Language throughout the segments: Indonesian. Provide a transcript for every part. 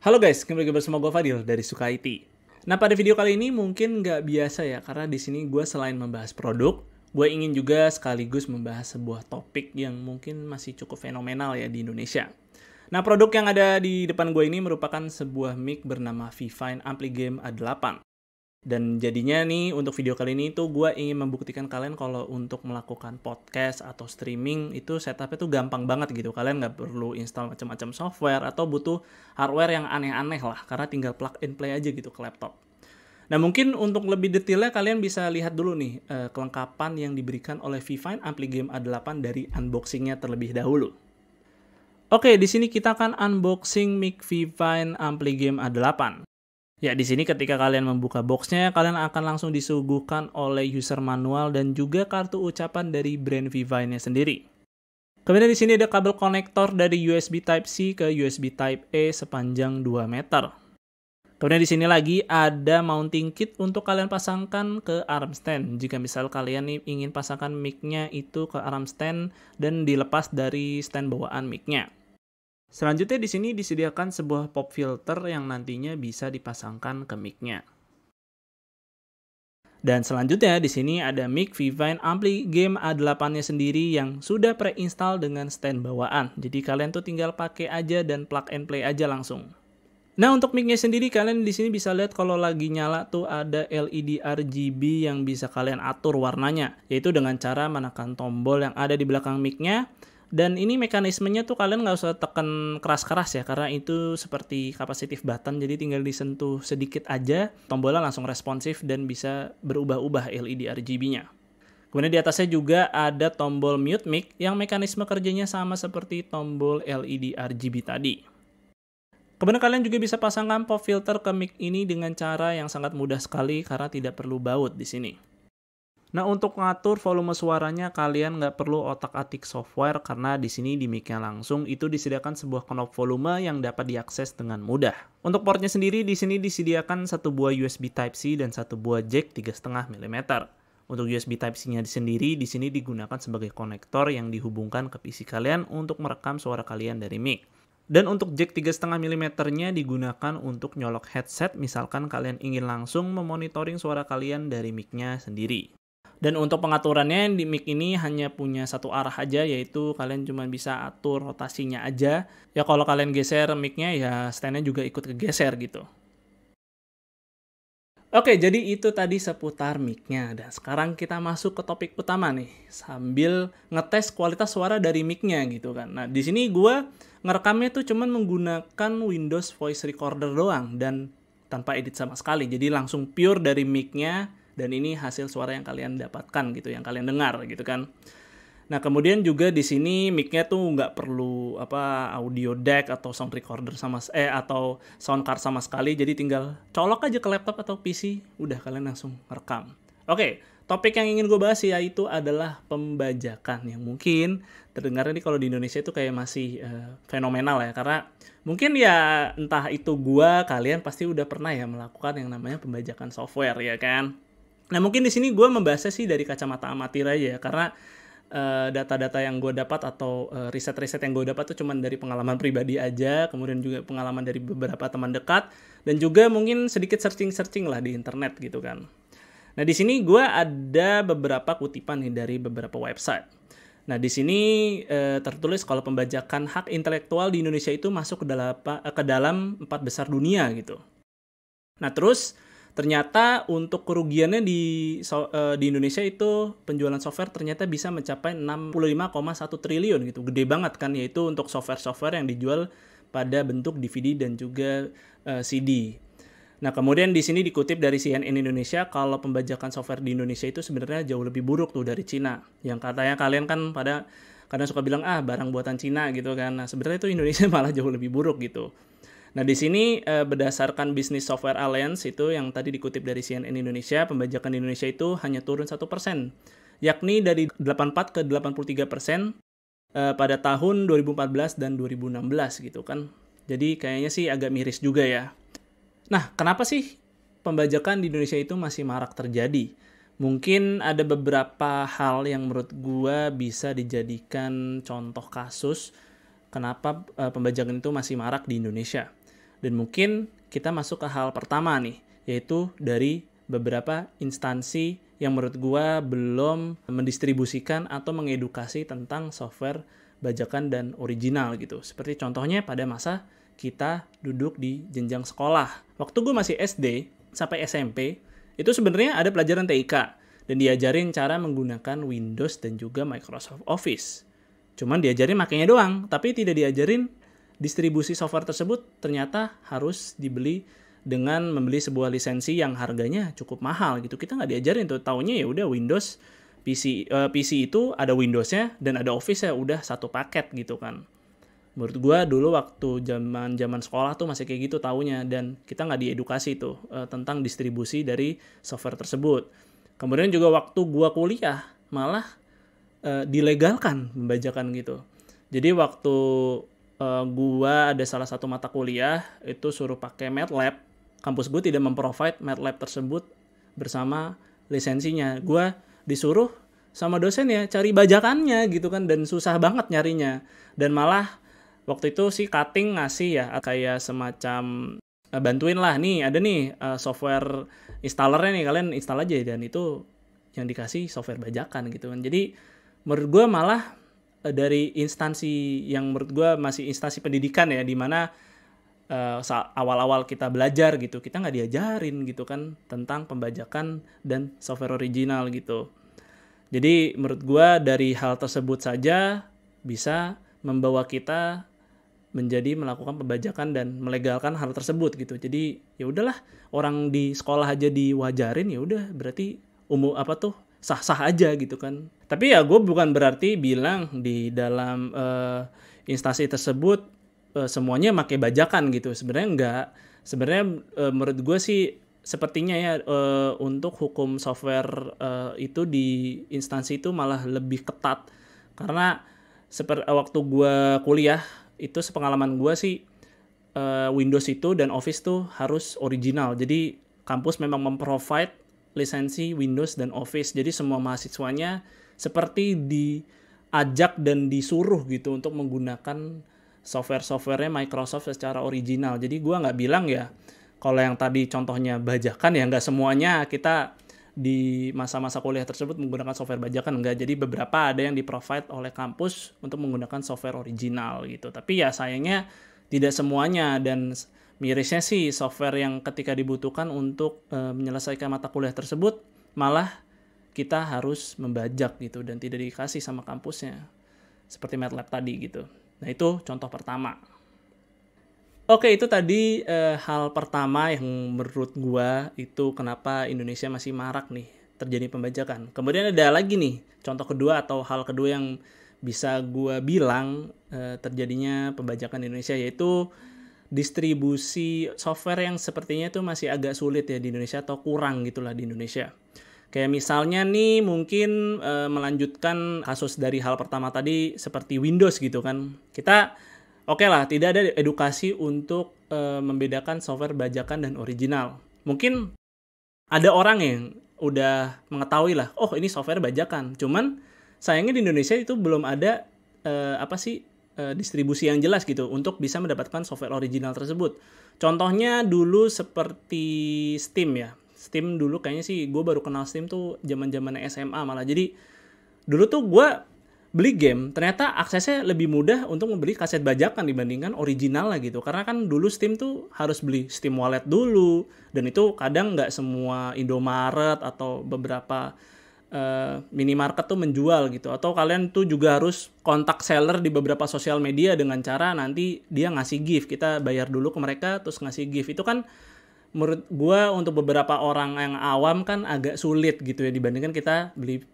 Halo guys, kembali lagi bersama gue Fadil dari Suka IT. Nah, pada video kali ini mungkin nggak biasa ya, karena di sini gue selain membahas produk, gue ingin juga sekaligus membahas sebuah topik yang mungkin masih cukup fenomenal ya di Indonesia. Nah, produk yang ada di depan gue ini merupakan sebuah mic bernama Vivine Ampligame A8. Dan jadinya nih untuk video kali ini tuh gue ingin membuktikan kalian kalau untuk melakukan podcast atau streaming itu setupnya tuh gampang banget gitu. Kalian nggak perlu install macam-macam software atau butuh hardware yang aneh-aneh lah, karena tinggal plug and play aja gitu ke laptop. Nah, mungkin untuk lebih detailnya kalian bisa lihat dulu nih kelengkapan yang diberikan oleh Vivine Ampligame A8 dari unboxingnya terlebih dahulu. Oke, di sini kita akan unboxing mic Vivine Ampligame A8. Ya, di sini ketika kalian membuka boxnya, kalian akan langsung disuguhkan oleh user manual dan juga kartu ucapan dari brand Vivine-nya sendiri. Kemudian di sini ada kabel konektor dari USB Type-C ke USB Type-A sepanjang 2 meter. Kemudian di sini lagi ada mounting kit untuk kalian pasangkan ke arm stand. Jika misal kalian nih ingin pasangkan mic-nya itu ke arm stand dan dilepas dari stand bawaan mic-nya. Selanjutnya di sini disediakan sebuah pop filter yang nantinya bisa dipasangkan ke mic-nya. Dan selanjutnya di sini ada mic Vivine Ampligame A8-nya sendiri yang sudah pre-install dengan stand bawaan. Jadi kalian tuh tinggal pakai aja dan plug and play aja langsung. Nah, untuk mic-nya sendiri kalian di sini bisa lihat kalau lagi nyala tuh ada LED RGB yang bisa kalian atur warnanya, yaitu dengan cara menekan tombol yang ada di belakang mic-nya. Dan ini mekanismenya tuh kalian nggak usah tekan keras-keras ya, karena itu seperti capacitive button, jadi tinggal disentuh sedikit aja, tombolnya langsung responsif dan bisa berubah-ubah LED RGB-nya. Kemudian di atasnya juga ada tombol mute mic yang mekanisme kerjanya sama seperti tombol LED RGB tadi. Kemudian kalian juga bisa pasangkan pop filter ke mic ini dengan cara yang sangat mudah sekali karena tidak perlu baut di sini. Nah, untuk ngatur volume suaranya kalian nggak perlu otak-atik software karena di sini di mic-nya langsung itu disediakan sebuah knob volume yang dapat diakses dengan mudah. Untuk portnya sendiri di sini disediakan satu buah USB Type-C dan satu buah jack 3,5 mm. Untuk USB Type-C-nya sendiri di sini digunakan sebagai konektor yang dihubungkan ke PC kalian untuk merekam suara kalian dari mic. Dan untuk jack 3,5 mm-nya digunakan untuk nyolok headset misalkan kalian ingin langsung memonitoring suara kalian dari mic-nya sendiri. Dan untuk pengaturannya di mic ini hanya punya satu arah aja, yaitu kalian cuma bisa atur rotasinya aja. Ya kalau kalian geser mic-nya ya stand-nya juga ikut kegeser gitu. Oke, jadi itu tadi seputar mic-nya. Dan sekarang kita masuk ke topik utama nih, sambil ngetes kualitas suara dari mic-nya gitu kan. Nah, di sini gue ngerekamnya tuh cuman menggunakan Windows Voice Recorder doang dan tanpa edit sama sekali. Jadi langsung pure dari mic-nya. Dan ini hasil suara yang kalian dapatkan gitu, yang kalian dengar gitu kan. Nah, kemudian juga di sini mic-nya tuh nggak perlu audio deck atau sound recorder atau sound card sama sekali. Jadi tinggal colok aja ke laptop atau PC, udah kalian langsung merekam. Oke, topik yang ingin gue bahas yaitu adalah pembajakan yang mungkin terdengarnya nih kalau di Indonesia itu kayak masih fenomenal ya, karena mungkin ya entah itu kalian pasti udah pernah ya melakukan yang namanya pembajakan software ya kan. Nah, mungkin di sini gue membahasnya sih dari kacamata amatir aja ya, karena data-data yang gue dapat atau riset-riset yang gue dapat tuh cuman dari pengalaman pribadi aja, kemudian juga pengalaman dari beberapa teman dekat, dan juga mungkin sedikit searching-searching lah di internet gitu kan. Nah, di sini gue ada beberapa kutipan nih dari beberapa website. Nah, di sini tertulis kalau pembajakan hak intelektual di Indonesia itu masuk ke dalam 4 besar dunia gitu. Nah, terus ternyata untuk kerugiannya di Indonesia itu penjualan software ternyata bisa mencapai 65,1 triliun gitu. Gede banget kan, yaitu untuk software-software yang dijual pada bentuk DVD dan juga CD. Nah, kemudian di sini dikutip dari CNN Indonesia kalau pembajakan software di Indonesia itu sebenarnya jauh lebih buruk tuh dari Cina. Yang katanya kalian kan kadang suka bilang barang buatan Cina gitu kan. Nah, sebenarnya itu Indonesia malah jauh lebih buruk gitu. Nah, di sini berdasarkan Business Software Alliance itu yang tadi dikutip dari CNN Indonesia, pembajakan di Indonesia itu hanya turun 1%, yakni dari 84 ke 83% pada tahun 2014 dan 2016 gitu kan. Jadi kayaknya sih agak miris juga ya. Nah, kenapa sih pembajakan di Indonesia itu masih marak terjadi? Mungkin ada beberapa hal yang menurut gua bisa dijadikan contoh kasus kenapa pembajakan itu masih marak di Indonesia. Dan mungkin kita masuk ke hal pertama nih, yaitu dari beberapa instansi yang menurut gua belum mendistribusikan atau mengedukasi tentang software bajakan dan original gitu. Seperti contohnya pada masa kita duduk di jenjang sekolah. Waktu gue masih SD sampai SMP, itu sebenarnya ada pelajaran TIK dan diajarin cara menggunakan Windows dan juga Microsoft Office. Cuman diajarin makainya doang, tapi tidak diajarin distribusi software tersebut ternyata harus dibeli dengan membeli sebuah lisensi yang harganya cukup mahal gitu. Kita nggak diajarin tuh, taunya ya udah Windows, PC itu ada Windows-nya dan ada Office-nya, udah satu paket gitu kan. Menurut gue dulu waktu zaman sekolah tuh masih kayak gitu taunya, dan kita nggak diedukasi tuh tentang distribusi dari software tersebut. Kemudian juga waktu gue kuliah malah dilegalkan pembajakan gitu. Jadi waktu gue ada salah satu mata kuliah itu suruh pakai MATLAB, kampus gue tidak memprovide MATLAB tersebut bersama lisensinya. Gue disuruh sama dosen ya cari bajakannya gitu kan, dan susah banget nyarinya. Dan malah waktu itu si Cutting ngasih ya kayak semacam bantuin lah, nih ada nih software installernya nih, kalian install aja, dan itu yang dikasih software bajakan gitu kan. Jadi menurut gue malah dari instansi yang menurut gue masih instansi pendidikan ya, dimana awal-awal kita belajar gitu, kita nggak diajarin gitu kan tentang pembajakan dan software original gitu. Jadi menurut gue dari hal tersebut saja bisa membawa kita menjadi melakukan pembajakan dan melegalkan hal tersebut gitu. Jadi ya udahlah, orang di sekolah aja diwajarin, ya udah berarti sah-sah aja gitu kan. Tapi ya gue bukan berarti bilang di dalam instansi tersebut semuanya pakai bajakan gitu. Sebenarnya enggak. Sebenarnya menurut gue sih sepertinya ya untuk hukum software itu di instansi itu malah lebih ketat. Karena waktu gue kuliah itu sepengalaman gue sih Windows itu dan Office tuh harus original. Jadi kampus memang memprovide lisensi Windows dan Office. Jadi semua mahasiswanya seperti diajak dan disuruh gitu untuk menggunakan software-softwarenya Microsoft secara original. Jadi gue nggak bilang ya kalau yang tadi contohnya bajakan ya nggak semuanya kita di masa-masa kuliah tersebut menggunakan software bajakan, enggak. Jadi beberapa ada yang di-provide oleh kampus untuk menggunakan software original gitu. Tapi ya sayangnya tidak semuanya, dan mirisnya sih software yang ketika dibutuhkan untuk menyelesaikan mata kuliah tersebut malah kita harus membajak gitu dan tidak dikasih sama kampusnya. Seperti MATLAB tadi gitu. Nah, itu contoh pertama. Oke, itu tadi hal pertama yang menurut gua itu kenapa Indonesia masih marak nih terjadi pembajakan. Kemudian ada lagi nih contoh kedua atau hal kedua yang bisa gua bilang terjadinya pembajakan di Indonesia, yaitu distribusi software yang sepertinya itu masih agak sulit ya di Indonesia, atau kurang gitulah di Indonesia. Kayak misalnya nih mungkin melanjutkan kasus dari hal pertama tadi seperti Windows gitu kan. Kita oke lah, tidak ada edukasi untuk membedakan software bajakan dan original. Mungkin ada orang yang udah mengetahui lah, oh ini software bajakan. Cuman sayangnya di Indonesia itu belum ada distribusi yang jelas gitu untuk bisa mendapatkan software original tersebut. Contohnya dulu seperti Steam ya. Steam dulu kayaknya sih gue baru kenal Steam tuh zaman-zaman SMA malah. Jadi dulu tuh gue beli game, ternyata aksesnya lebih mudah untuk membeli kaset bajakan dibandingkan original lah gitu. Karena kan dulu Steam tuh harus beli Steam Wallet dulu, dan itu kadang nggak semua Indomaret atau beberapa minimarket tuh menjual gitu. Atau kalian tuh juga harus kontak seller di beberapa sosial media dengan cara nanti dia ngasih gift. Kita bayar dulu ke mereka terus ngasih gift. Itu kan menurut gue untuk beberapa orang yang awam kan agak sulit gitu ya, dibandingkan kita beli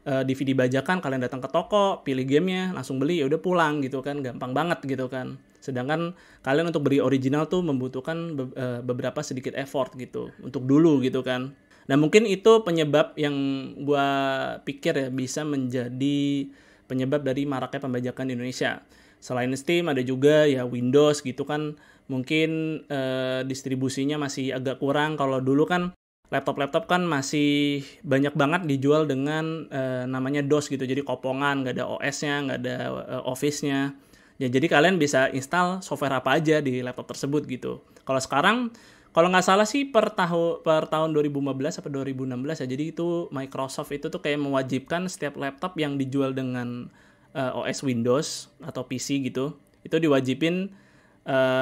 DVD bajakan, kalian datang ke toko, pilih gamenya, langsung beli, ya udah pulang gitu kan, gampang banget gitu kan. Sedangkan kalian untuk beli original tuh membutuhkan beberapa sedikit effort gitu, untuk dulu gitu kan. Nah mungkin itu penyebab yang gue pikir ya bisa menjadi penyebab dari maraknya pembajakan di Indonesia. Selain Steam ada juga ya Windows gitu kan, mungkin distribusinya masih agak kurang. Kalau dulu kan laptop kan masih banyak banget dijual dengan namanya DOS gitu, jadi kopongan, nggak ada OS-nya, nggak ada Office-nya. Ya, jadi kalian bisa install software apa aja di laptop tersebut gitu. Kalau sekarang, kalau nggak salah sih per tahun 2015 atau 2016 ya. Jadi itu Microsoft itu tuh kayak mewajibkan setiap laptop yang dijual dengan OS Windows atau PC gitu, itu diwajibin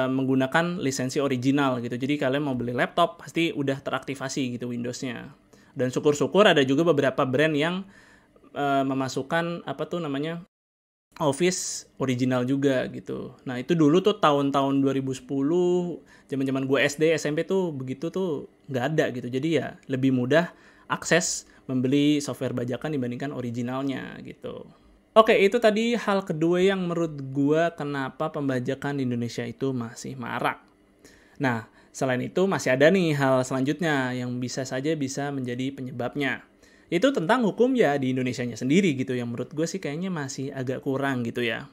menggunakan lisensi original gitu. Jadi kalian mau beli laptop pasti udah teraktivasi gitu Windows-nya. Dan syukur-syukur ada juga beberapa brand yang memasukkan apa tuh namanya Office original juga gitu. Nah, itu dulu tuh tahun-tahun 2010, zaman-zaman gue SD, SMP tuh begitu tuh nggak ada gitu. Jadi ya lebih mudah akses membeli software bajakan dibandingkan originalnya gitu. Oke, itu tadi hal kedua yang menurut gue kenapa pembajakan di Indonesia itu masih marak. Nah, selain itu masih ada nih hal selanjutnya yang bisa menjadi penyebabnya. Itu tentang hukum ya di Indonesianya sendiri gitu, yang menurut gue sih kayaknya masih agak kurang gitu ya.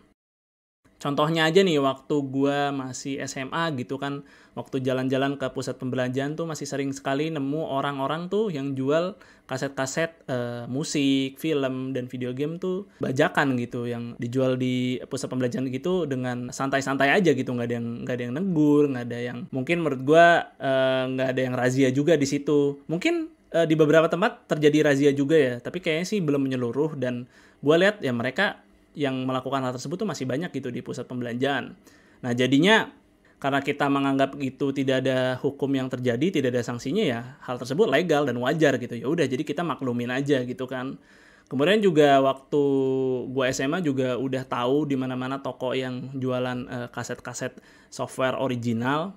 Contohnya aja nih, waktu gue masih SMA gitu kan, waktu jalan-jalan ke pusat pembelanjaan tuh masih sering sekali nemu orang-orang tuh yang jual kaset-kaset musik, film, dan video game tuh bajakan gitu, yang dijual di pusat pembelanjaan gitu dengan santai-santai aja gitu, nggak ada yang negur, nggak ada yang, mungkin menurut gue nggak ada yang razia juga di situ. Mungkin di beberapa tempat terjadi razia juga ya, tapi kayaknya sih belum menyeluruh, dan gue lihat ya mereka yang melakukan hal tersebut tuh masih banyak gitu di pusat pembelanjaan. Nah, jadinya karena kita menganggap itu tidak ada hukum yang terjadi, tidak ada sanksinya, ya hal tersebut legal dan wajar gitu. Ya udah, jadi kita maklumin aja gitu kan. Kemudian juga waktu gue SMA juga udah tahu di mana-mana toko yang jualan kaset-kaset software original.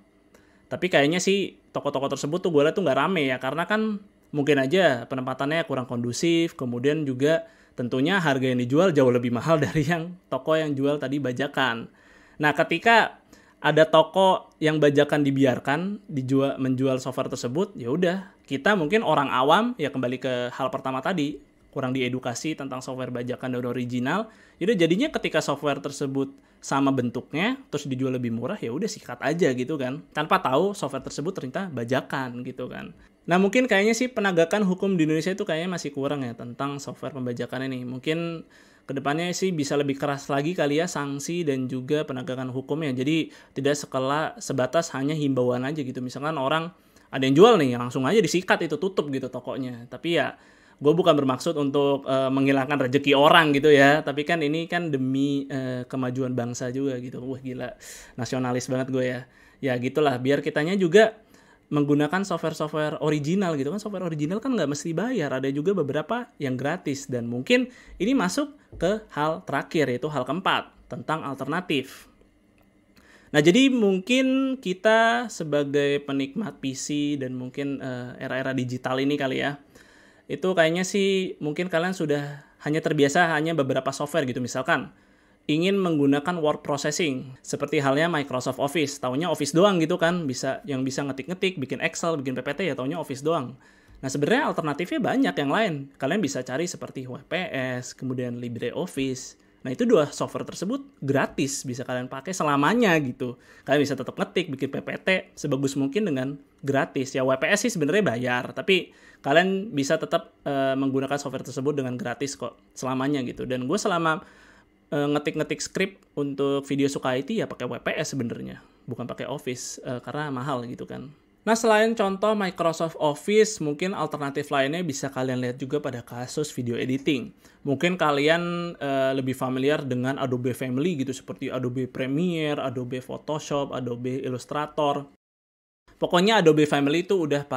Tapi kayaknya sih toko-toko tersebut tuh gue lihat tuh nggak rame ya, karena kan mungkin aja penempatannya kurang kondusif, kemudian juga tentunya harga yang dijual jauh lebih mahal dari yang toko yang jual tadi bajakan. Nah, ketika ada toko yang bajakan dibiarkan menjual software tersebut, ya udah, kita mungkin orang awam ya kembali ke hal pertama tadi, kurang diedukasi tentang software bajakan dan original. Jadi jadinya ketika software tersebut sama bentuknya terus dijual lebih murah, ya udah sikat aja gitu kan, tanpa tahu software tersebut ternyata bajakan gitu kan. Nah, mungkin kayaknya sih penegakan hukum di Indonesia itu kayaknya masih kurang ya tentang software pembajakan ini. Mungkin kedepannya sih bisa lebih keras lagi kali ya sanksi dan juga penegakan hukumnya. Jadi tidak sebatas hanya himbauan aja gitu. Misalkan orang ada yang jual nih, langsung aja disikat, itu tutup gitu tokonya. Tapi ya gue bukan bermaksud untuk menghilangkan rezeki orang gitu ya. Tapi kan ini kan demi kemajuan bangsa juga gitu. Wah gila, nasionalis banget gue ya. Ya gitulah, biar kitanya juga menggunakan software-software original gitu kan. Software original kan nggak mesti bayar, ada juga beberapa yang gratis. Dan mungkin ini masuk ke hal terakhir, yaitu hal keempat, tentang alternatif. Nah, jadi mungkin kita sebagai penikmat PC dan mungkin era-era digital ini kali ya, itu kayaknya sih mungkin kalian sudah hanya terbiasa hanya beberapa software gitu. Misalkan ingin menggunakan word processing seperti halnya Microsoft Office, taunya Office doang gitu kan, yang bisa ngetik-ngetik, bikin Excel, bikin PPT, ya taunya Office doang. Nah, sebenarnya alternatifnya banyak yang lain. Kalian bisa cari seperti WPS, kemudian LibreOffice. Nah, itu dua software tersebut gratis, bisa kalian pakai selamanya gitu. Kalian bisa tetap ngetik, bikin PPT sebagus mungkin dengan gratis. Ya, WPS sih sebenarnya bayar, tapi kalian bisa tetap menggunakan software tersebut dengan gratis kok selamanya gitu. Dan gue selama ngetik-ngetik skrip untuk video suka IT ya pakai WPS sebenarnya, bukan pakai Office karena mahal gitu kan. Nah, selain contoh Microsoft Office, mungkin alternatif lainnya bisa kalian lihat juga pada kasus video editing. Mungkin kalian lebih familiar dengan Adobe Family gitu, seperti Adobe Premiere, Adobe Photoshop, Adobe Illustrator. Pokoknya Adobe Family itu udah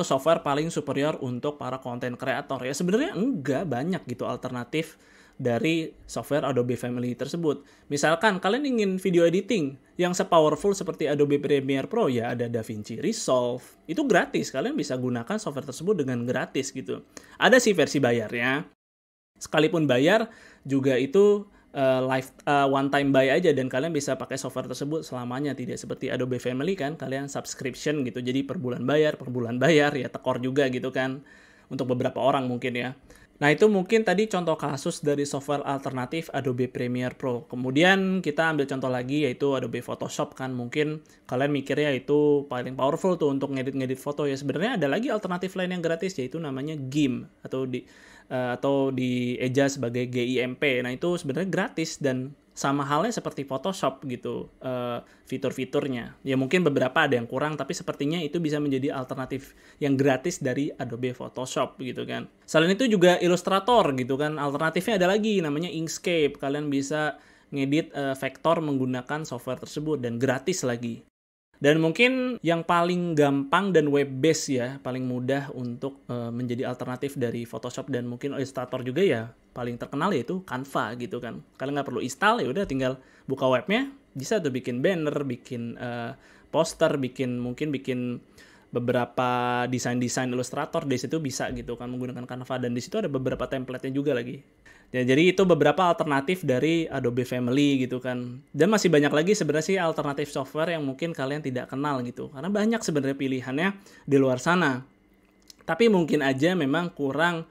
software paling superior untuk para content creator ya. Sebenarnya enggak banyak gitu alternatif dari software Adobe Family tersebut. Misalkan kalian ingin video editing yang sepowerful seperti Adobe Premiere Pro, ya ada DaVinci Resolve. Itu gratis, kalian bisa gunakan software tersebut dengan gratis gitu. Ada sih versi bayarnya. Sekalipun bayar juga itu one time buy aja, dan kalian bisa pakai software tersebut selamanya, tidak seperti Adobe Family kan kalian subscription gitu. Jadi per bulan bayar ya tekor juga gitu kan untuk beberapa orang mungkin ya. Nah, itu mungkin tadi contoh kasus dari software alternatif Adobe Premiere Pro. Kemudian kita ambil contoh lagi, yaitu Adobe Photoshop kan. Mungkin kalian mikirnya itu paling powerful tuh untuk ngedit-ngedit foto ya. Sebenarnya ada lagi alternatif lain yang gratis, yaitu namanya GIMP atau dieja sebagai GIMP. Nah, itu sebenarnya gratis dan sama halnya seperti Photoshop gitu, fitur-fiturnya. Ya mungkin beberapa ada yang kurang, tapi sepertinya itu bisa menjadi alternatif yang gratis dari Adobe Photoshop gitu kan. Selain itu juga Illustrator gitu kan, alternatifnya ada lagi namanya Inkscape. Kalian bisa ngedit vektor menggunakan software tersebut dan gratis lagi. Dan mungkin yang paling gampang dan web based ya, paling mudah untuk menjadi alternatif dari Photoshop dan mungkin Illustrator juga ya, paling terkenal yaitu Canva gitu kan. Kalian nggak perlu install, ya udah tinggal buka webnya, bisa tuh bikin banner, bikin poster, mungkin bikin beberapa desain Illustrator di situ bisa gitu kan menggunakan Canva, dan di situ ada beberapa template-nya juga lagi. Ya, jadi itu beberapa alternatif dari Adobe Family gitu kan. Dan masih banyak lagi sebenarnya sih alternatif software yang mungkin kalian tidak kenal gitu. Karena banyak sebenarnya pilihannya di luar sana. Tapi mungkin aja memang kurang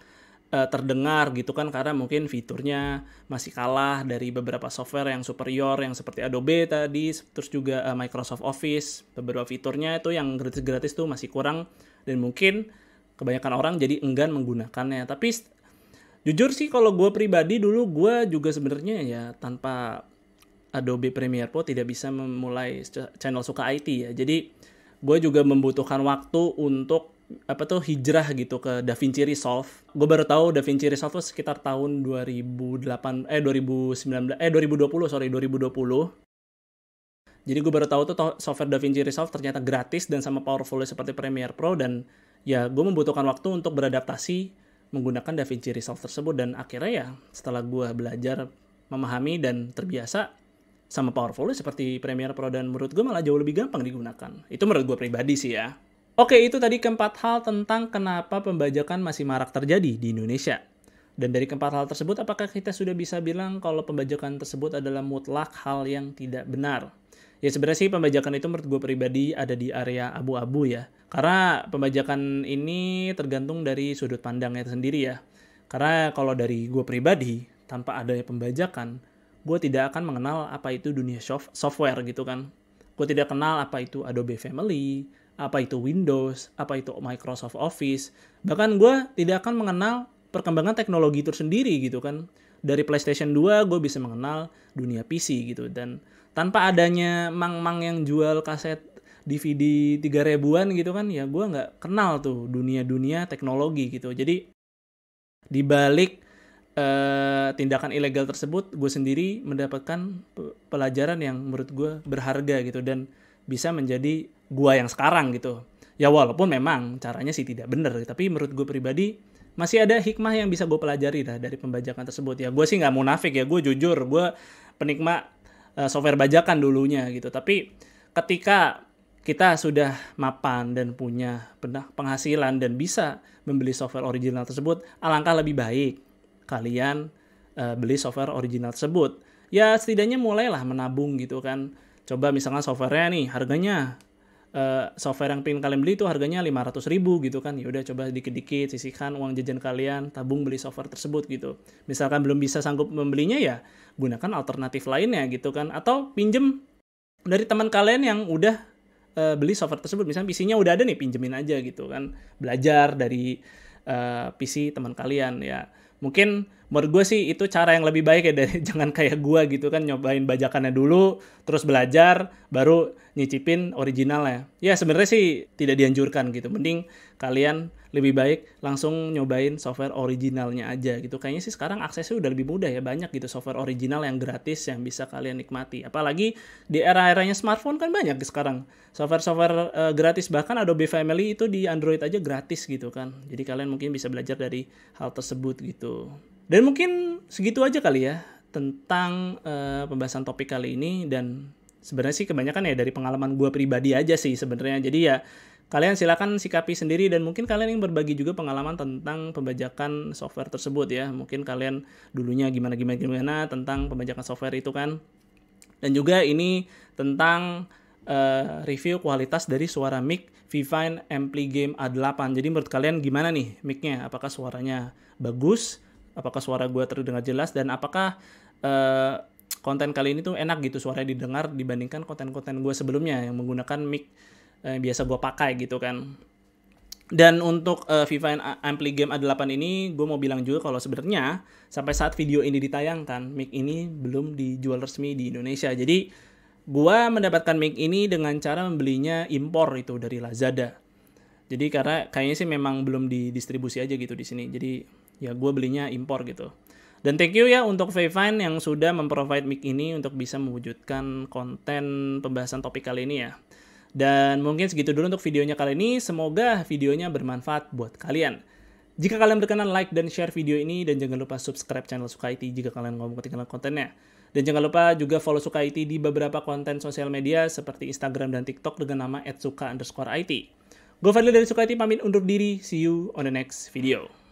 terdengar gitu kan, karena mungkin fiturnya masih kalah dari beberapa software yang superior yang seperti Adobe tadi, terus juga Microsoft Office. Beberapa fiturnya itu yang gratis-gratis tuh masih kurang, dan mungkin kebanyakan orang jadi enggan menggunakannya. Tapi jujur sih kalau gue pribadi dulu gue juga sebenarnya ya tanpa Adobe Premiere Pro tidak bisa memulai channel Suka IT ya. Jadi gue juga membutuhkan waktu untuk hijrah gitu ke DaVinci Resolve. Gue baru tahu DaVinci Resolve tuh sekitar tahun 2020. Jadi gue baru tahu tuh software DaVinci Resolve ternyata gratis dan sama powerful seperti Premiere Pro, dan ya gue membutuhkan waktu untuk beradaptasi menggunakan DaVinci Resolve tersebut, dan akhirnya ya setelah gue belajar memahami dan terbiasa sama powerful seperti Premiere Pro, dan menurut gue malah jauh lebih gampang digunakan. Itu menurut gue pribadi sih ya. Oke, itu tadi keempat hal tentang kenapa pembajakan masih marak terjadi di Indonesia. Dan dari keempat hal tersebut, apakah kita sudah bisa bilang kalau pembajakan tersebut adalah mutlak hal yang tidak benar? Ya sebenarnya sih pembajakan itu menurut gue pribadi ada di area abu-abu ya. Karena pembajakan ini tergantung dari sudut pandangnya sendiri ya. Karena kalau dari gue pribadi, tanpa adanya pembajakan, gue tidak akan mengenal apa itu dunia software gitu kan. Gue tidak kenal apa itu Adobe Family, apa itu Windows, apa itu Microsoft Office. Bahkan gue tidak akan mengenal perkembangan teknologi itu sendiri gitu kan. Dari PlayStation 2 gue bisa mengenal dunia PC gitu. Dan tanpa adanya mang-mang yang jual kaset DVD 3.000-an gitu kan, ya gue nggak kenal tuh dunia-dunia teknologi gitu. Jadi di balik tindakan ilegal tersebut, gue sendiri mendapatkan pelajaran yang menurut gue berharga gitu, dan bisa menjadi gue yang sekarang gitu. Ya walaupun memang caranya sih tidak benar, tapi menurut gue pribadi masih ada hikmah yang bisa gue pelajari dah dari pembajakan tersebut. Ya gue sih nggak munafik ya, gue jujur, gue penikmat software bajakan dulunya gitu. Tapi ketika kita sudah mapan dan punya penghasilan dan bisa membeli software original tersebut, alangkah lebih baik kalian beli software original tersebut. Ya setidaknya mulailah menabung gitu kan. Coba misalnya softwarenya nih harganya software yang pengen kalian beli itu harganya 500.000 gitu kan. Ya udah coba dikit-dikit sisihkan uang jajan kalian, tabung beli software tersebut gitu. Misalkan belum bisa sanggup membelinya, ya gunakan alternatif lainnya gitu kan, atau pinjem dari teman kalian yang udah beli software tersebut. Misalnya PC-nya udah ada nih, pinjemin aja gitu kan. Belajar dari PC teman kalian ya. Mungkin menurut gue sih itu cara yang lebih baik ya, dari jangan kayak gue gitu kan, nyobain bajakannya dulu terus belajar baru nyicipin originalnya. Ya sebenarnya sih tidak dianjurkan gitu. Mending kalian lebih baik langsung nyobain software originalnya aja gitu. Kayaknya sih sekarang aksesnya udah lebih mudah ya, banyak gitu software original yang gratis yang bisa kalian nikmati. Apalagi di era-eranya smartphone kan banyak sekarang software-software gratis, bahkan Adobe Family itu di Android aja gratis gitu kan. Jadi kalian mungkin bisa belajar dari hal tersebut gitu. Dan mungkin segitu aja kali ya tentang pembahasan topik kali ini. Dan sebenarnya sih kebanyakan ya dari pengalaman gue pribadi aja sih sebenarnya. Jadi ya kalian silakan sikapi sendiri, dan mungkin kalian yang berbagi juga pengalaman tentang pembajakan software tersebut ya. Mungkin kalian dulunya gimana tentang pembajakan software itu kan. Dan juga ini tentang review kualitas dari suara mic Vivine Ampli Game A8. Jadi menurut kalian gimana nih mic-nya? Apakah suaranya bagus? Apakah suara gue terdengar jelas? Dan apakah konten kali ini tuh enak gitu suaranya didengar dibandingkan konten-konten gue sebelumnya yang menggunakan mic biasa gue pakai gitu kan. Dan untuk Viva Ampli Game A8 ini, gue mau bilang juga kalau sebenarnya sampai saat video ini ditayangkan, mic ini belum dijual resmi di Indonesia. Jadi, gue mendapatkan mic ini dengan cara membelinya impor itu dari Lazada. Jadi karena kayaknya sih memang belum didistribusi aja gitu di sini. Jadi ya gue belinya impor gitu. Dan thank you ya untuk Vivine yang sudah memprovide mic ini untuk bisa mewujudkan konten pembahasan topik kali ini ya. Dan mungkin segitu dulu untuk videonya kali ini. Semoga videonya bermanfaat buat kalian. Jika kalian berkenan, like dan share video ini. Dan jangan lupa subscribe channel Suka IT jika kalian mau ketinggalan kontennya. Dan jangan lupa juga follow Suka IT di beberapa konten sosial media seperti Instagram dan TikTok dengan nama @suka_it. Gue Fadli dari Suka IT pamit undur diri. See you on the next video.